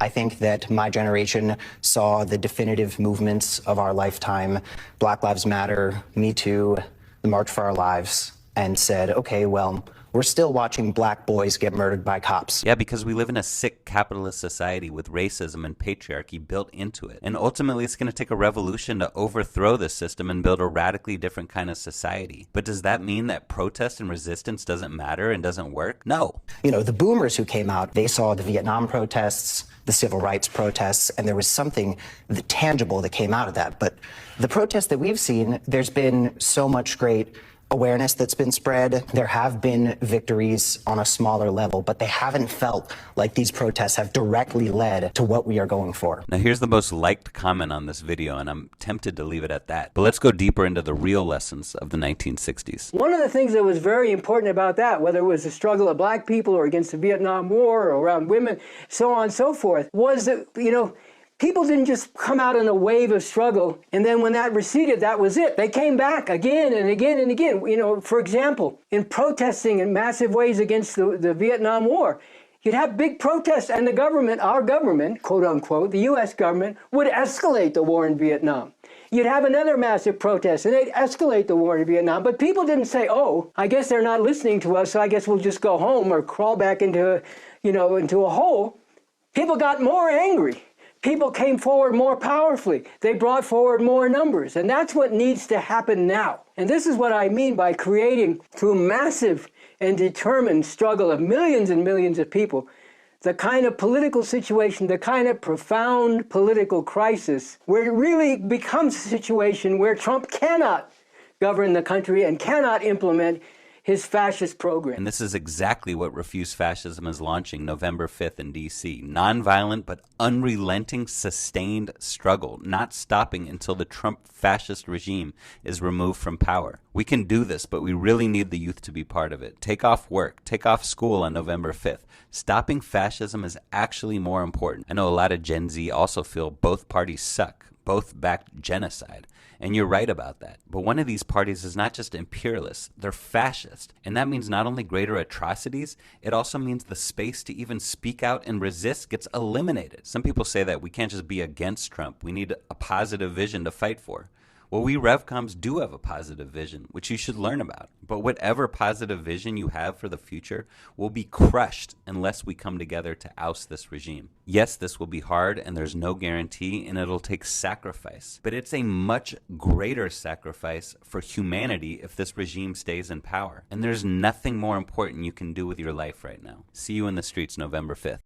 I think that my generation saw the definitive movements of our lifetime, Black Lives Matter, Me Too, the March for Our Lives, and said, okay, well, we're still watching black boys get murdered by cops. Yeah, because we live in a sick capitalist society with racism and patriarchy built into it. And ultimately, it's going to take a revolution to overthrow this system and build a radically different kind of society. But does that mean that protest and resistance doesn't matter and doesn't work? No. You know, the boomers who came out, they saw the Vietnam protests, the civil rights protests, and there was something tangible that came out of that. But the protests that we've seen, there's been so much great awareness that's been spread. There have been victories on a smaller level, but they haven't felt like these protests have directly led to what we are going for. Now here's the most liked comment on this video, and I'm tempted to leave it at that. But let's go deeper into the real lessons of the 1960s. One of the things that was very important about that, whether it was the struggle of black people or against the Vietnam War or around women, so on and so forth, was that, you know, people didn't just come out in a wave of struggle, and then when that receded, that was it. They came back again and again and again. You know, for example, in protesting in massive ways against the Vietnam War, you'd have big protests, and the government, our government, quote unquote, the U.S. government, would escalate the war in Vietnam. You'd have another massive protest, and they'd escalate the war in Vietnam. But people didn't say, oh, I guess they're not listening to us, so I guess we'll just go home or crawl back into, into a hole. People got more angry. People came forward more powerfully. They brought forward more numbers. And that's what needs to happen now. And this is what I mean by creating, through massive and determined struggle of millions and millions of people, the kind of political situation, the kind of profound political crisis where it really becomes a situation where Trump cannot govern the country and cannot implement his fascist program. And this is exactly what Refuse Fascism is launching November 5th in D.C. Nonviolent but unrelenting sustained struggle, not stopping until the Trump fascist regime is removed from power. We can do this, but we really need the youth to be part of it. Take off work, take off school on November 5th. Stopping fascism is actually more important. I know a lot of Gen Z also feel both parties suck, both backed genocide. And you're right about that. But one of these parties is not just imperialist, they're fascist. And that means not only greater atrocities, it also means the space to even speak out and resist gets eliminated. Some people say that we can't just be against Trump. We need a positive vision to fight for. Well, we Revcoms do have a positive vision, which you should learn about. But whatever positive vision you have for the future will be crushed unless we come together to oust this regime. Yes, this will be hard and there's no guarantee and it'll take sacrifice. But it's a much greater sacrifice for humanity if this regime stays in power. And there's nothing more important you can do with your life right now. See you in the streets November 5th.